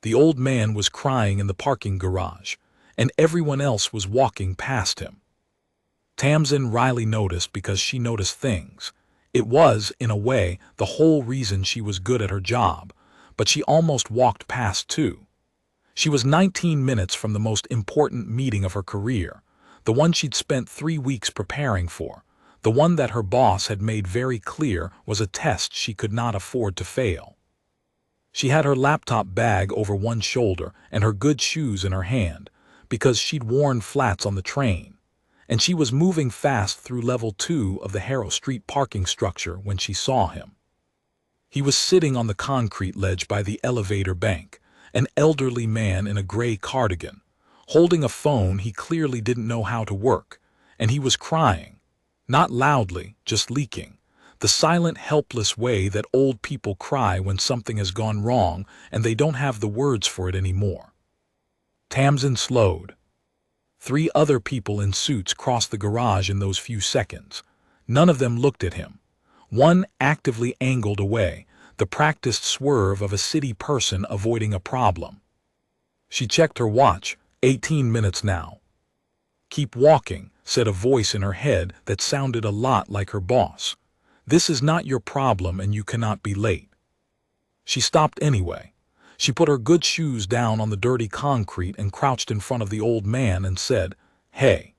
The old man was crying in the parking garage, and everyone else was walking past him. Tamsin Reilly noticed because she noticed things. It was, in a way, the whole reason she was good at her job, but she almost walked past too. She was 19 minutes from the most important meeting of her career, the one she'd spent 3 weeks preparing for, the one that her boss had made very clear was a test she could not afford to fail. She had her laptop bag over one shoulder and her good shoes in her hand, because she'd worn flats on the train, and she was moving fast through level 2 of the Harrow Street parking structure when she saw him. He was sitting on the concrete ledge by the elevator bank, an elderly man in a gray cardigan, holding a phone he clearly didn't know how to work, and he was crying. Not loudly, just leaking. The silent, helpless way that old people cry when something has gone wrong and they don't have the words for it anymore. Tamsin slowed. 3 other people in suits crossed the garage in those few seconds. None of them looked at him. One actively angled away, the practiced swerve of a city person avoiding a problem. She checked her watch, 18 minutes now. "Keep walking," said a voice in her head that sounded a lot like her boss. "This is not your problem and you cannot be late." She stopped anyway. She put her good shoes down on the dirty concrete and crouched in front of the old man and said, "Hey.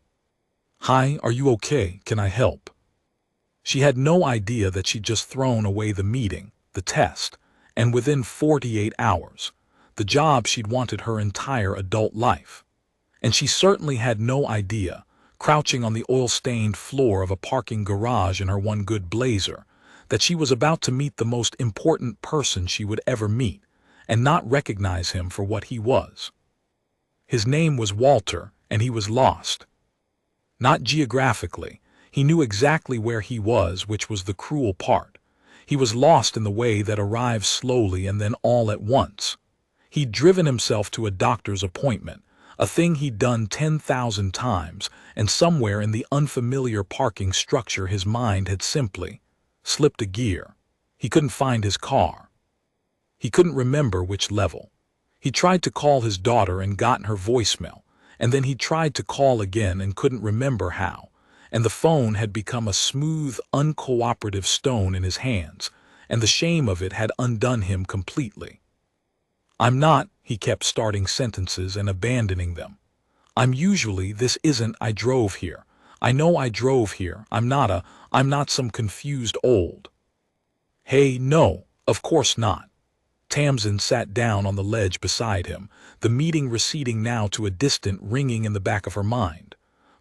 Hi, are you okay? Can I help?" She had no idea that she'd just thrown away the meeting, the test, and within 48 hours, the job she'd wanted her entire adult life. And she certainly had no idea, crouching on the oil-stained floor of a parking garage in her one good blazer, that she was about to meet the most important person she would ever meet, and not recognize him for what he was. His name was Walter, and he was lost. Not geographically. He knew exactly where he was, which was the cruel part. He was lost in the way that arrives slowly and then all at once. He'd driven himself to a doctor's appointment, a thing he'd done 10,000 times, and somewhere in the unfamiliar parking structure his mind had simply slipped a gear. He couldn't find his car. He couldn't remember which level. He tried to call his daughter and got her voicemail, and then he tried to call again and couldn't remember how, and the phone had become a smooth, uncooperative stone in his hands, and the shame of it had undone him completely. "I'm not," he kept starting sentences and abandoning them. "I'm usually, this isn't, I drove here. I know I drove here. I'm not some confused old." "Hey, no, of course not." Tamsin sat down on the ledge beside him, the meeting receding now to a distant ringing in the back of her mind.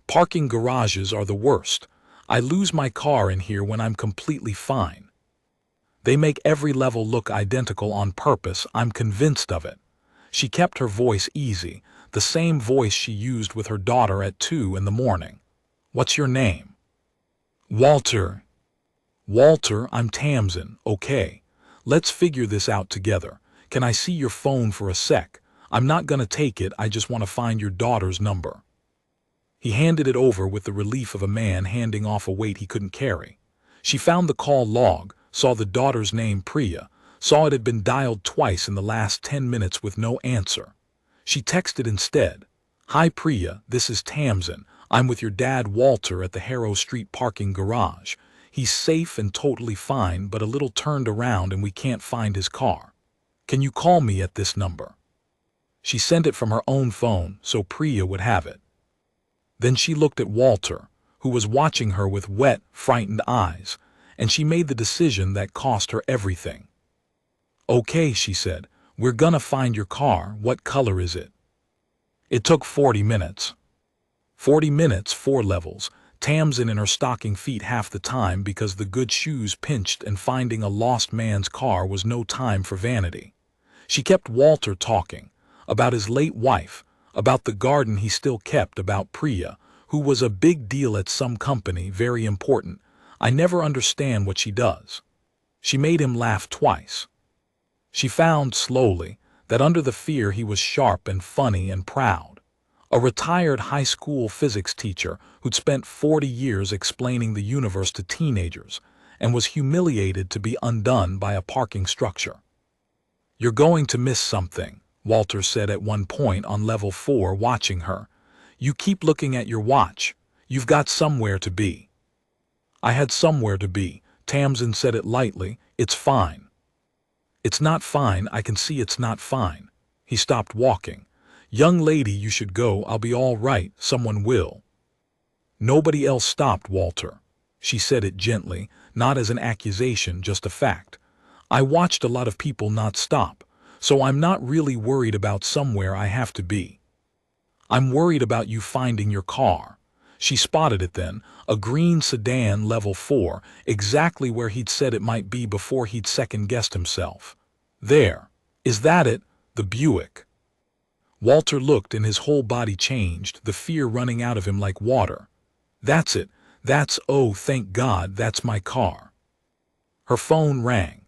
"Parking garages are the worst. I lose my car in here when I'm completely fine. They make every level look identical on purpose, I'm convinced of it." She kept her voice easy, the same voice she used with her daughter at 2 in the morning. "What's your name?" "Walter." "Walter, I'm Tamsin, okay. Let's figure this out together. Can I see your phone for a sec? I'm not gonna take it, I just want to find your daughter's number." He handed it over with the relief of a man handing off a weight he couldn't carry. She found the call log, saw the daughter's name Priya, saw it had been dialed twice in the last 10 minutes with no answer. She texted instead, "Hi Priya, this is Tamsin. I'm with your dad Walter at the Harrow Street parking garage. He's safe and totally fine but a little turned around and we can't find his car. Can you call me at this number?" She sent it from her own phone so Priya would have it. Then she looked at Walter, who was watching her with wet, frightened eyes, and she made the decision that cost her everything. "Okay," she said, "we're gonna find your car. What color is it?" It took 40 minutes. 40 minutes, 4 levels, Tamsin in her stocking feet half the time because the good shoes pinched and finding a lost man's car was no time for vanity. She kept Walter talking, about his late wife, about the garden he still kept, about Priya, who was a big deal at some company, very important. "I never understand what she does." She made him laugh twice. She found, slowly, that under the fear he was sharp and funny and proud. A retired high school physics teacher who'd spent 40 years explaining the universe to teenagers and was humiliated to be undone by a parking structure. "You're going to miss something," Walter said at one point on level 4, watching her. "You keep looking at your watch. You've got somewhere to be." "I had somewhere to be." Tamsin said it lightly. "It's fine." "It's not fine. I can see it's not fine." He stopped walking. "Young lady, you should go. I'll be all right. Someone will." Nobody else stopped Walter. She said it gently, not as an accusation, just a fact. "I watched a lot of people not stop, so I'm not really worried about somewhere I have to be. I'm worried about you finding your car." She spotted it then, a green sedan level 4, exactly where he'd said it might be before he'd second-guessed himself. "There. Is that it? The Buick?" Walter looked and his whole body changed, the fear running out of him like water. "That's it. Oh, thank God, that's my car." Her phone rang.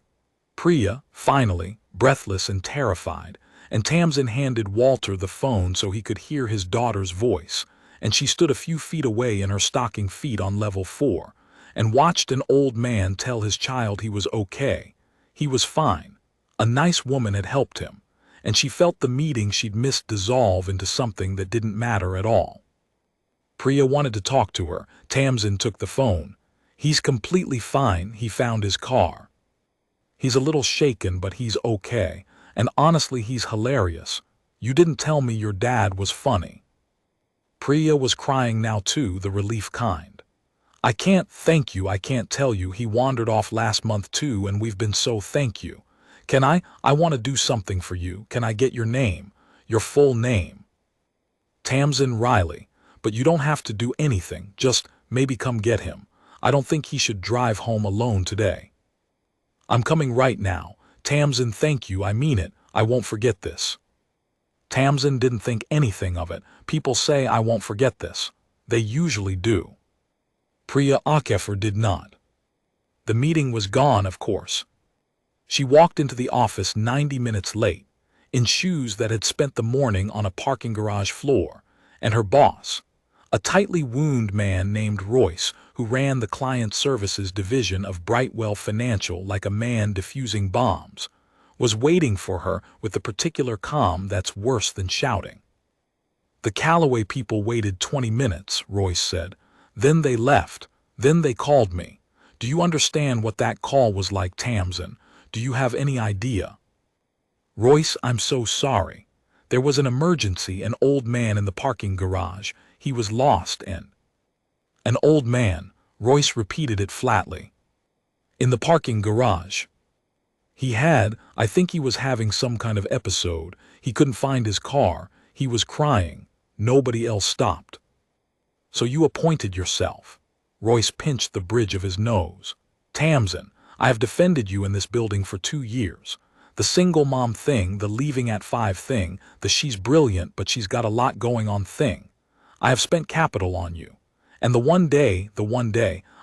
Priya, finally, breathless and terrified, and Tamsin handed Walter the phone so he could hear his daughter's voice, and she stood a few feet away in her stocking feet on level 4, and watched an old man tell his child he was okay. He was fine. A nice woman had helped him, and she felt the meeting she'd missed dissolve into something that didn't matter at all. Priya wanted to talk to her. Tamsin took the phone. "He's completely fine. He found his car. He's a little shaken, but he's okay. And honestly, he's hilarious. You didn't tell me your dad was funny." Priya was crying now too, the relief kind. "I can't thank you. I can't tell you. He wandered off last month too, and we've been so thank you. Can I want to do something for you. Can I get your name? Your full name?" "Tamsin Reilly. But you don't have to do anything. Just maybe come get him. I don't think he should drive home alone today." "I'm coming right now. Tamsin, thank you. I mean it. I won't forget this." Tamsin didn't think anything of it. People say I won't forget this. They usually do. Priya Akefer did not. The meeting was gone, of course. She walked into the office 90 minutes late, in shoes that had spent the morning on a parking garage floor, and her boss, a tightly wound man named Royce, who ran the client services division of Brightwell Financial like a man defusing bombs, was waiting for her with the particular calm that's worse than shouting. "The Callaway people waited 20 minutes, Royce said. Then they left. Then they called me. Do you understand what that call was like, Tamsin? Do you have any idea?" "Royce, I'm so sorry. There was an emergency, an old man in the parking garage. He was lost and—" "An old man," Royce repeated it flatly. "In the parking garage. I think he was having some kind of episode. He couldn't find his car. He was crying. Nobody else stopped." "So you appointed yourself." Royce pinched the bridge of his nose. "Tamsin, I have defended you in this building for 2 years. The single mom thing, the leaving at 5 thing, the she's brilliant but she's got a lot going on thing. I have spent capital on you. And the one day,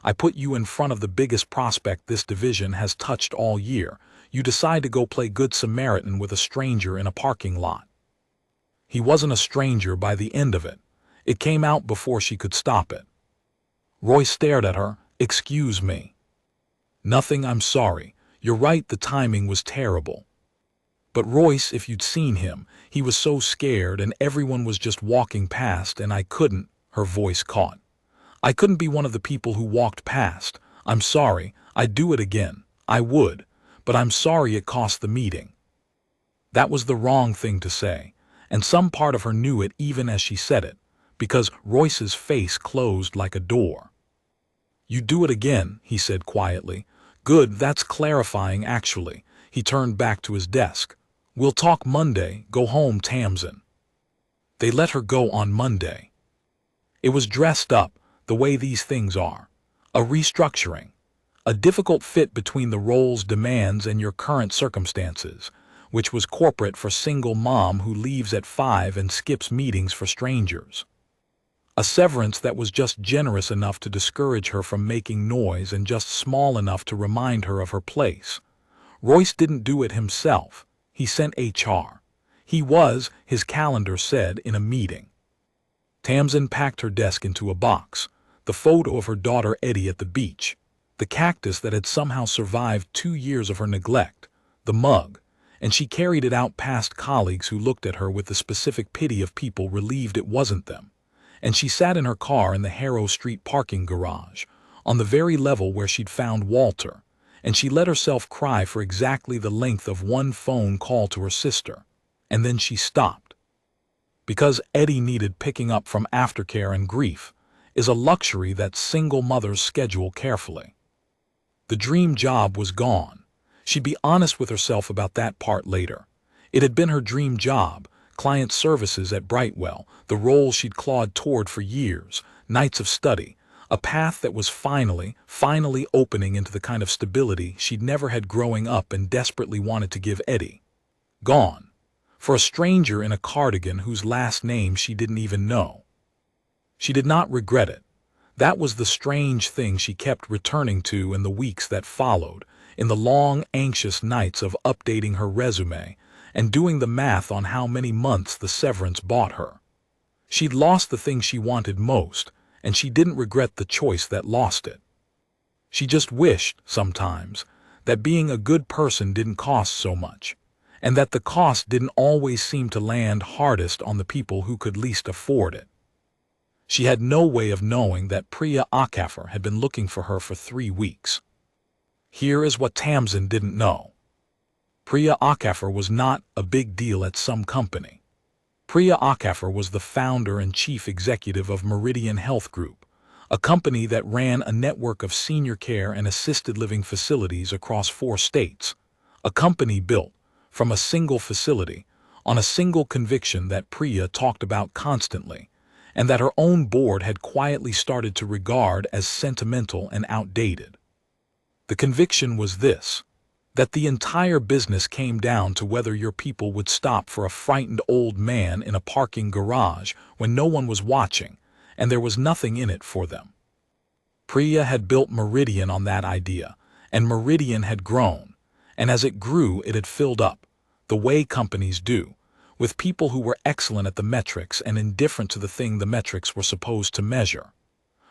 I put you in front of the biggest prospect this division has touched all year, you decide to go play Good Samaritan with a stranger in a parking lot. He wasn't a stranger by the end of it. It came out before she could stop it." Royce stared at her. "Excuse me." "Nothing, I'm sorry. You're right, the timing was terrible. But Royce, if you'd seen him, he was so scared and everyone was just walking past and I couldn't," her voice caught. "I couldn't be one of the people who walked past. I'm sorry, I'd do it again. I would. But I'm sorry it cost the meeting." That was the wrong thing to say, and some part of her knew it even as she said it, because Royce's face closed like a door. "You do it again," he said quietly. "Good, that's clarifying actually." He turned back to his desk. "We'll talk Monday. Go home, Tamsin." They let her go on Monday. It was dressed up, the way these things are. A restructuring. A difficult fit between the role's demands and your current circumstances, which was corporate for single mom who leaves at 5 and skips meetings for strangers. A severance that was just generous enough to discourage her from making noise and just small enough to remind her of her place. Royce didn't do it himself. He sent HR. He was, his calendar said, in a meeting. Tamsin packed her desk into a box, the photo of her daughter Eddie at the beach, the cactus that had somehow survived 2 years of her neglect, the mug, and she carried it out past colleagues who looked at her with the specific pity of people relieved it wasn't them. And she sat in her car in the Harrow Street parking garage, on the very level where she'd found Walter, and she let herself cry for exactly the length of one phone call to her sister. And then she stopped. Because Eddie needed picking up from aftercare, and grief is a luxury that single mothers schedule carefully. The dream job was gone. She'd be honest with herself about that part later. It had been her dream job, client services at Brightwell, the role she'd clawed toward for years, nights of study, a path that was finally opening into the kind of stability she'd never had growing up and desperately wanted to give Eddie. Gone. For a stranger in a cardigan whose last name she didn't even know. She did not regret it. That was the strange thing she kept returning to in the weeks that followed, in the long, anxious nights of updating her resume and doing the math on how many months the severance bought her. She'd lost the thing she wanted most, and she didn't regret the choice that lost it. She just wished, sometimes, that being a good person didn't cost so much, and that the cost didn't always seem to land hardest on the people who could least afford it. She had no way of knowing that Priya Akafor had been looking for her for 3 weeks. Here is what Tamsin didn't know. Priya Akafor was not a big deal at some company. Priya Akafor was the founder and chief executive of Meridian Health Group, a company that ran a network of senior care and assisted living facilities across 4 states, a company built from a single facility on a single conviction that Priya talked about constantly, and that her own board had quietly started to regard as sentimental and outdated. The conviction was this: that the entire business came down to whether your people would stop for a frightened old man in a parking garage when no one was watching, and there was nothing in it for them. Priya had built Meridian on that idea, and Meridian had grown, and as it grew it had filled up, the way companies do, with people who were excellent at the metrics and indifferent to the thing the metrics were supposed to measure.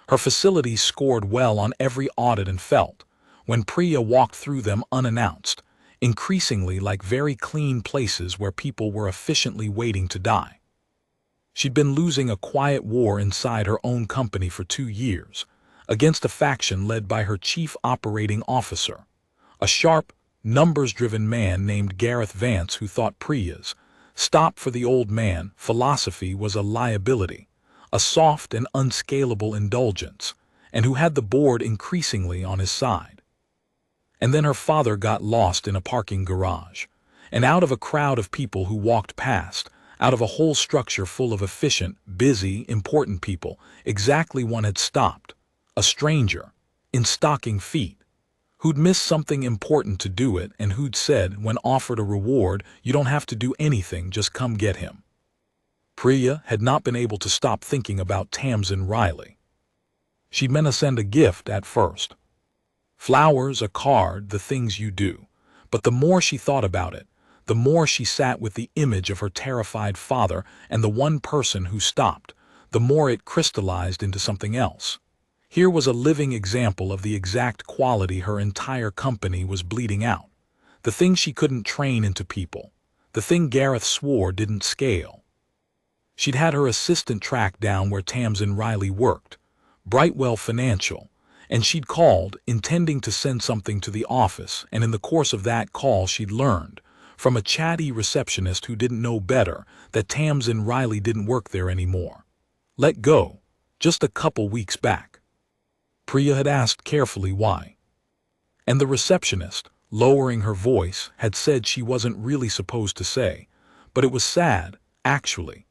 Her facilities scored well on every audit and felt, when Priya walked through them unannounced, increasingly like very clean places where people were efficiently waiting to die. She'd been losing a quiet war inside her own company for 2 years, against a faction led by her chief operating officer, a sharp, numbers-driven man named Gareth Vance who thought Priya's "stop for the old man" philosophy was a liability, a soft and unscalable indulgence, and who had the board increasingly on his side. And then her father got lost in a parking garage, and out of a crowd of people who walked past, out of a whole structure full of efficient, busy, important people, exactly one had stopped, a stranger, in stocking feet, who'd missed something important to do it and who'd said, when offered a reward, "You don't have to do anything, just come get him." Priya had not been able to stop thinking about Tamsin Reilly. She'd meant to send a gift at first. Flowers, a card, the things you do. But the more she thought about it, the more she sat with the image of her terrified father and the one person who stopped, the more it crystallized into something else. Here was a living example of the exact quality her entire company was bleeding out. The thing she couldn't train into people. The thing Gareth swore didn't scale. She'd had her assistant track down where Tamsin Reilly worked, Brightwell Financial, and she'd called, intending to send something to the office, and in the course of that call she'd learned, from a chatty receptionist who didn't know better, that Tamsin Reilly didn't work there anymore. Let go, just a couple weeks back. Priya had asked carefully why. And the receptionist, lowering her voice, had said she wasn't really supposed to say, but it was sad, actually.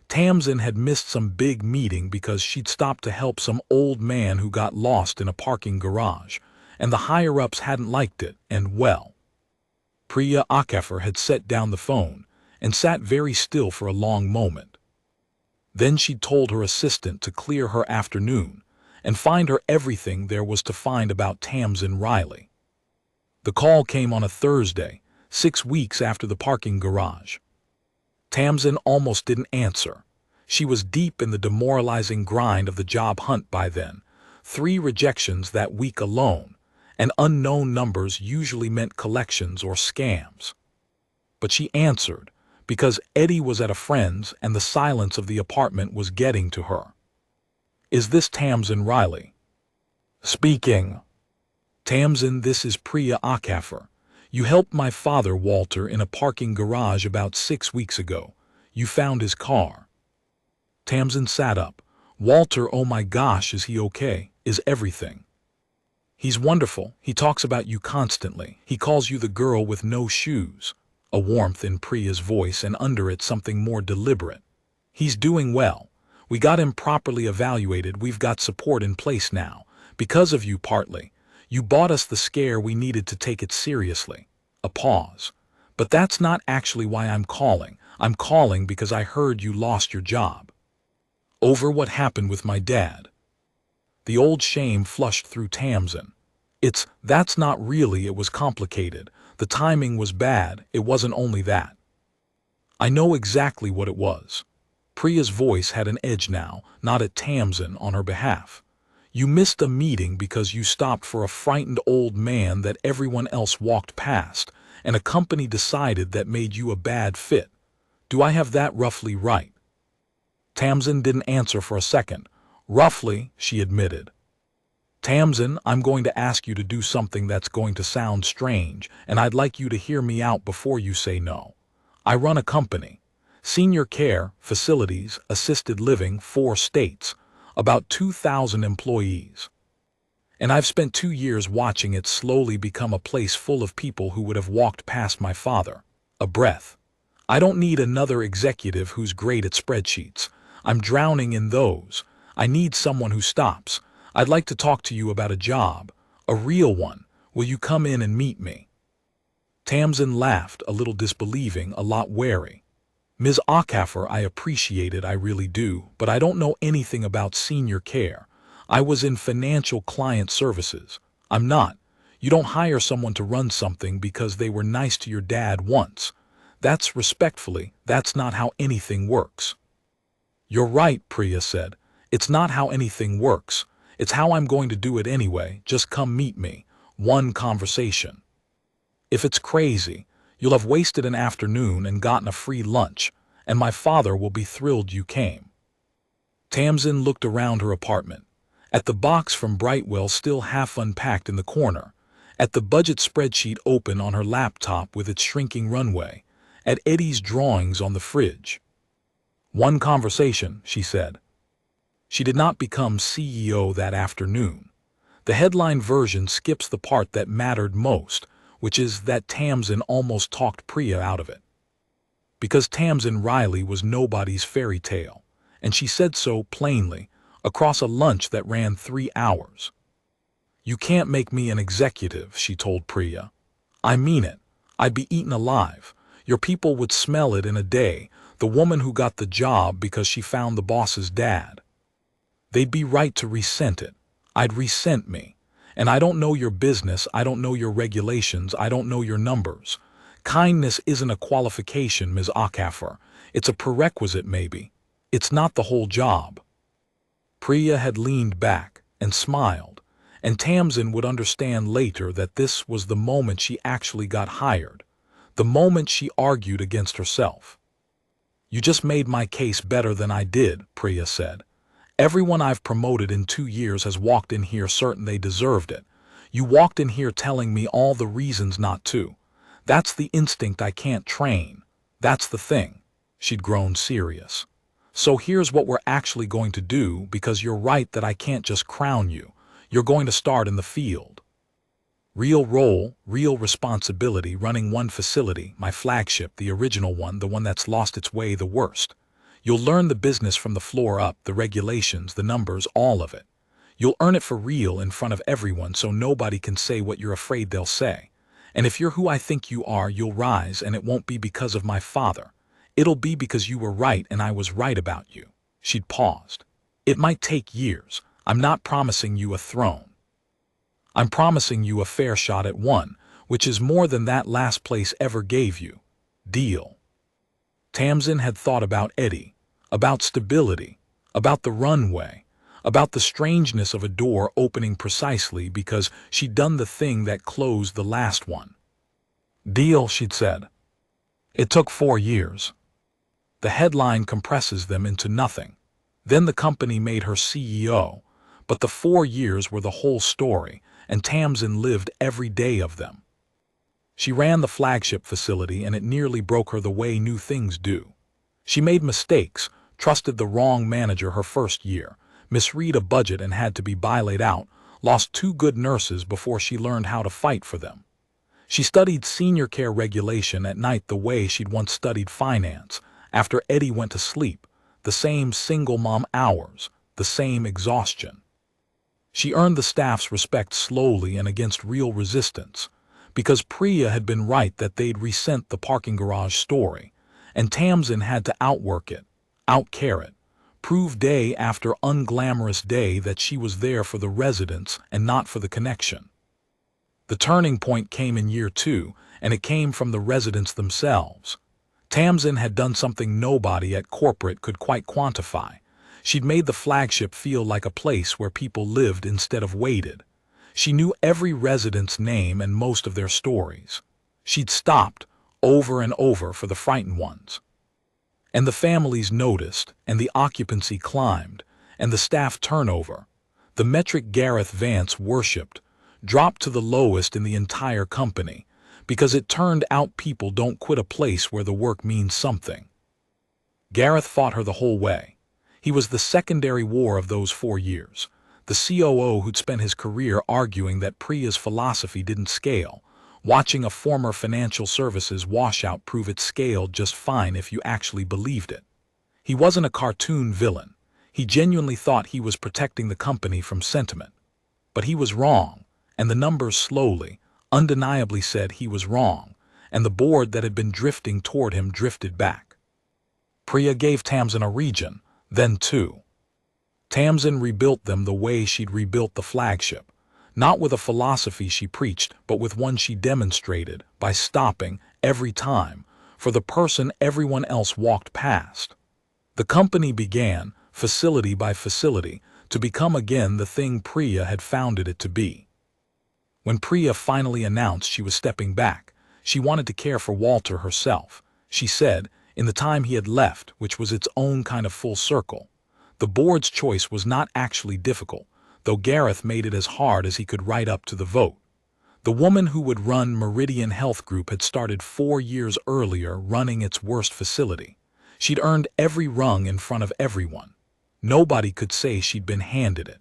Tamsin had missed some big meeting because she'd stopped to help some old man who got lost in a parking garage, and the higher-ups hadn't liked it, and well. Priya Akafor had set down the phone and sat very still for a long moment. Then she'd told her assistant to clear her afternoon and find her everything there was to find about Tamsin Reilly. The call came on a Thursday, 6 weeks after the parking garage. Tamsin almost didn't answer. She was deep in the demoralizing grind of the job hunt by then. 3 rejections that week alone, and unknown numbers usually meant collections or scams. but she answered, because Eddie was at a friend's and the silence of the apartment was getting to her. "Is this Tamsin Reilly?" "Speaking." "Tamsin, this is Priya Akafor. You helped my father, Walter, in a parking garage about 6 weeks ago. You found his car." Tamsin sat up. "Walter, oh my gosh, is he okay? Is everything?" "He's wonderful. He talks about you constantly. He calls you the girl with no shoes." A warmth in Priya's voice, and under it something more deliberate. "He's doing well. We got him properly evaluated. We've got support in place now. Because of you, partly. You bought us the scare we needed to take it seriously." A pause. "But that's not actually why I'm calling. I'm calling because I heard you lost your job." "Over what happened with my dad?" The old shame flushed through Tamsin. That's not really, it was complicated. The timing was bad, it wasn't only that." "I know exactly what it was." Priya's voice had an edge now, not at Tamsin, on her behalf. "You missed a meeting because you stopped for a frightened old man that everyone else walked past, and a company decided that made you a bad fit. Do I have that roughly right?" Tamsin didn't answer for a second. "Roughly," she admitted. "Tamsin, I'm going to ask you to do something that's going to sound strange, and I'd like you to hear me out before you say no. I run a company. Senior care, facilities, assisted living, 4 states. About 2,000 employees. And I've spent 2 years watching it slowly become a place full of people who would have walked past my father." A breath. "I don't need another executive who's great at spreadsheets. I'm drowning in those. I need someone who stops. I'd like to talk to you about a job. A real one. Will you come in and meet me?" Tamsin laughed, a little disbelieving, a lot wary. "Ms. Akafor, I appreciate it, I really do, but I don't know anything about senior care. I was in financial client services. I'm not. You don't hire someone to run something because they were nice to your dad once. Respectfully, that's not how anything works." "You're right," Priya said. "It's not how anything works. It's how I'm going to do it anyway. Just come meet me. One conversation. If it's crazy, you'll have wasted an afternoon and gotten a free lunch, and my father will be thrilled you came." Tamsin looked around her apartment. At the box from Brightwell still half unpacked in the corner. At the budget spreadsheet open on her laptop with its shrinking runway. At Eddie's drawings on the fridge. "One conversation," she said. She did not become CEO that afternoon. The headline version skips the part that mattered most, which is that Tamsin almost talked Priya out of it. Because Tamsin Reilly was nobody's fairy tale, and she said so plainly, across a lunch that ran 3 hours. "You can't make me an executive," she told Priya. "I mean it. I'd be eaten alive. Your people would smell it in a day, the woman who got the job because she found the boss's dad. They'd be right to resent it. I'd resent me. And I don't know your business, I don't know your regulations, I don't know your numbers. Kindness isn't a qualification, Ms. Akafor. It's a prerequisite, maybe. It's not the whole job." Priya had leaned back and smiled, and Tamsin would understand later that this was the moment she actually got hired, the moment she argued against herself. "You just made my case better than I did," Priya said. "Everyone I've promoted in 2 years has walked in here certain they deserved it. You walked in here telling me all the reasons not to. That's the instinct I can't train. That's the thing." She'd grown serious. "So here's what we're actually going to do, because you're right that I can't just crown you. You're going to start in the field. Real role, real responsibility, running one facility, my flagship, the original one, the one that's lost its way the worst. You'll learn the business from the floor up, the regulations, the numbers, all of it. You'll earn it for real in front of everyone so nobody can say what you're afraid they'll say. And if you're who I think you are, you'll rise, and it won't be because of my father. It'll be because you were right and I was right about you." She'd paused. "It might take years. I'm not promising you a throne. I'm promising you a fair shot at one, which is more than that last place ever gave you. Deal?" Tamsin had thought about Eddie, about stability, about the runway, about the strangeness of a door opening precisely because she'd done the thing that closed the last one. "Deal," she'd said. It took 4 years. The headline compresses them into nothing. Then the company made her CEO, but the 4 years were the whole story, and Tamsin lived every day of them. She ran the flagship facility, and it nearly broke her the way new things do. She made mistakes, trusted the wrong manager her first year, misread a budget and had to be bailout out, lost 2 good nurses before she learned how to fight for them. She studied senior care regulation at night the way she'd once studied finance, after Eddie went to sleep, the same single mom hours, the same exhaustion. She earned the staff's respect slowly and against real resistance, because Priya had been right that they'd resent the parking garage story, and Tamsin had to outwork it, outcare it, prove day after unglamorous day that she was there for the residents and not for the connection. The turning point came in year 2, and it came from the residents themselves. Tamsin had done something nobody at corporate could quite quantify. She'd made the flagship feel like a place where people lived instead of waited. She knew every resident's name and most of their stories. She'd stopped, over and over, for the frightened ones. And the families noticed, and the occupancy climbed, and the staff turnover, the metric Gareth Vance worshipped, dropped to the lowest in the entire company, because it turned out people don't quit a place where the work means something. Gareth fought her the whole way. He was the secondary war of those 4 years, the COO who'd spent his career arguing that Priya's philosophy didn't scale, watching a former financial services washout prove it scaled just fine if you actually believed it. He wasn't a cartoon villain. He genuinely thought he was protecting the company from sentiment. But he was wrong, and the numbers slowly, undeniably said he was wrong, and the board that had been drifting toward him drifted back. Priya gave Tamsin a region, then 2. Tamsin rebuilt them the way she'd rebuilt the flagship, not with a philosophy she preached, but with one she demonstrated by stopping, every time, for the person everyone else walked past. The company began, facility by facility, to become again the thing Priya had founded it to be. When Priya finally announced she was stepping back, she wanted to care for Walter herself. She said, in the time he had left, which was its own kind of full circle. The board's choice was not actually difficult, though Gareth made it as hard as he could right up to the vote. The woman who would run Meridian Health Group had started 4 years earlier running its worst facility. She'd earned every rung in front of everyone. Nobody could say she'd been handed it.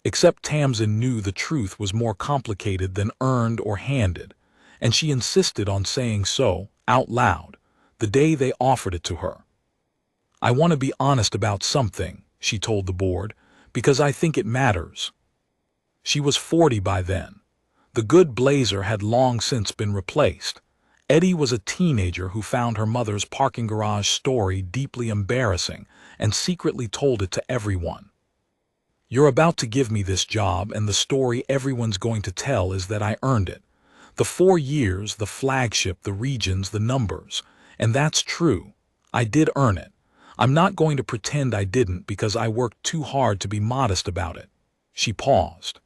Except Tamsin knew the truth was more complicated than earned or handed, and she insisted on saying so, out loud, the day they offered it to her. "I want to be honest about something," she told the board, "because I think it matters." She was 40 by then. The good blazer had long since been replaced. Eddie was a teenager who found her mother's parking garage story deeply embarrassing and secretly told it to everyone. "You're about to give me this job, and the story everyone's going to tell is that I earned it. The 4 years, the flagship, the regions, the numbers. And that's true. I did earn it. I'm not going to pretend I didn't because I worked too hard to be modest about it." She paused.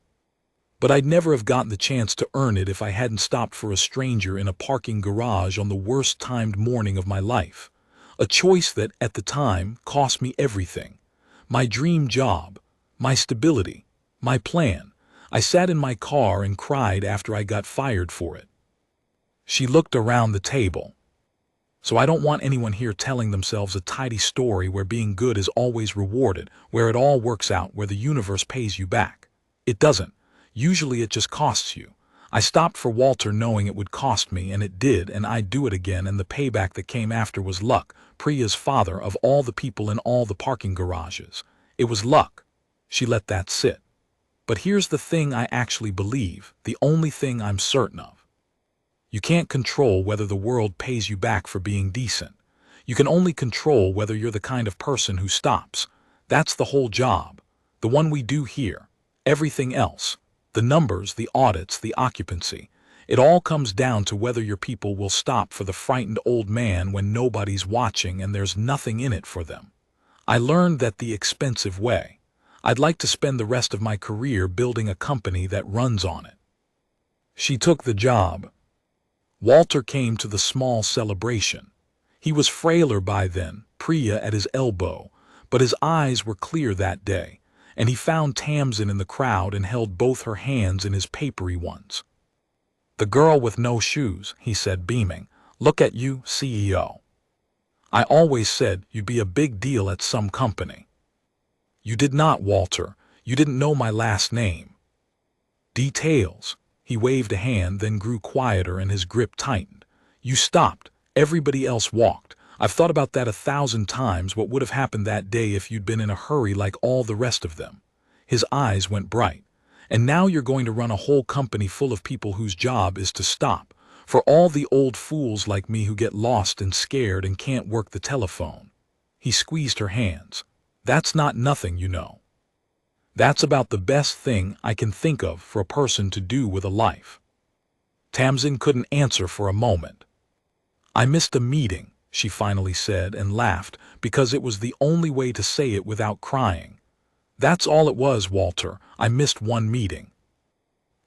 "But I'd never have gotten the chance to earn it if I hadn't stopped for a stranger in a parking garage on the worst timed morning of my life. A choice that, at the time, cost me everything. My dream job, my stability, my plan. I sat in my car and cried after I got fired for it." She looked around the table. "So I don't want anyone here telling themselves a tidy story where being good is always rewarded, where it all works out, where the universe pays you back. It doesn't. Usually it just costs you. I stopped for Walter knowing it would cost me, and it did, and I'd do it again, and the payback that came after was luck. Priya's father, of all the people in all the parking garages. It was luck." She let that sit. "But here's the thing I actually believe, the only thing I'm certain of. You can't control whether the world pays you back for being decent. You can only control whether you're the kind of person who stops. That's the whole job. The one we do here. Everything else. The numbers, the audits, the occupancy. It all comes down to whether your people will stop for the frightened old man when nobody's watching and there's nothing in it for them. I learned that the expensive way. I'd like to spend the rest of my career building a company that runs on it." She took the job. Walter came to the small celebration. He was frailer by then, Priya at his elbow, but his eyes were clear that day, and he found Tamsin in the crowd and held both her hands in his papery ones. "The girl with no shoes," he said, beaming. "Look at you, CEO. I always said you'd be a big deal at some company." "You did not, Walter. You didn't know my last name." "Details." He waved a hand, then grew quieter and his grip tightened. "You stopped. Everybody else walked. I've thought about that 1,000 times, what would have happened that day if you'd been in a hurry like all the rest of them." His eyes went bright. "And now you're going to run a whole company full of people whose job is to stop. For all the old fools like me who get lost and scared and can't work the telephone." He squeezed her hands. "That's not nothing, you know. That's about the best thing I can think of for a person to do with a life." Tamsin couldn't answer for a moment. "I missed a meeting," she finally said, and laughed, because it was the only way to say it without crying. "That's all it was, Walter. I missed one meeting."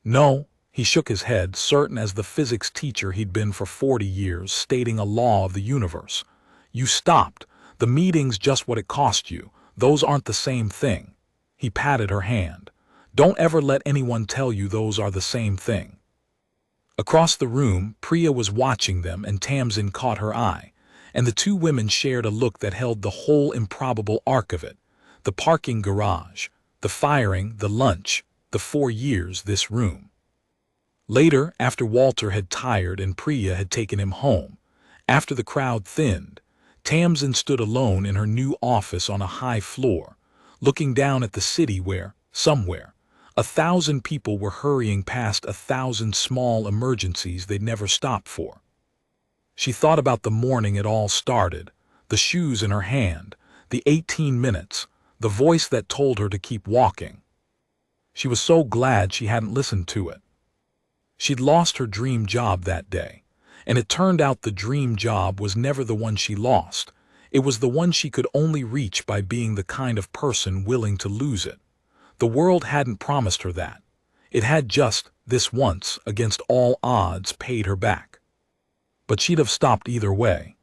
"No," he shook his head, certain as the physics teacher he'd been for 40 years, stating a law of the universe. "You stopped. The meeting's just what it cost you. Those aren't the same thing." He patted her hand. "Don't ever let anyone tell you those are the same thing." Across the room, Priya was watching them, and Tamsin caught her eye, and the two women shared a look that held the whole improbable arc of it. The parking garage, the firing, the lunch, the 4 years, this room. Later, after Walter had tired and Priya had taken him home, after the crowd thinned, Tamsin stood alone in her new office on a high floor, looking down at the city where, somewhere, 1,000 people were hurrying past 1,000 small emergencies they'd never stopped for. She thought about the morning it all started, the shoes in her hand, the 18 minutes, the voice that told her to keep walking. She was so glad she hadn't listened to it. She'd lost her dream job that day, and it turned out the dream job was never the one she lost. It was the one she could only reach by being the kind of person willing to lose it. The world hadn't promised her that. It had just, this once, against all odds, paid her back. But she'd have stopped either way.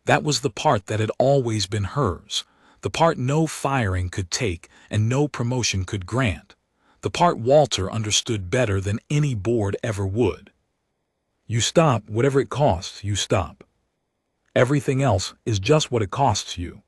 That was the part that had always been hers, the part no firing could take and no promotion could grant, the part Walter understood better than any board ever would. You stop, whatever it costs, you stop. Everything else is just what it costs you.